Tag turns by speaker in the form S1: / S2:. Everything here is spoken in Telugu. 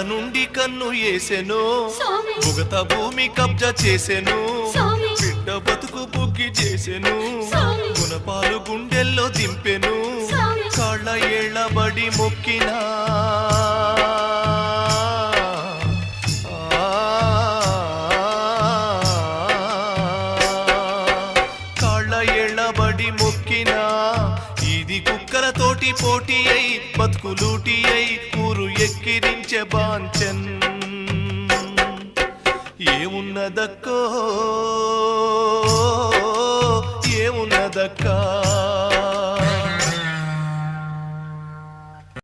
S1: నుండి కన్ను వేసెను భుగత భూమి కబ్జా చేసెను బిడ్డ బతుకు బుగ్గి చేసెను గుణపాలు గుండెల్లో దింపెను కాళ్ళ ఏళ్ళబడి మొక్కినా కాళ్ళ ఏళ్ళబడి మొక్కినా ఇది కుక్కలతోటి పోటీ అయి బతుకులూటి అయి ఊరు ఎక్కిరించే బాంచన్ ఏమున్నదక్కో ఏమున్నదక్కా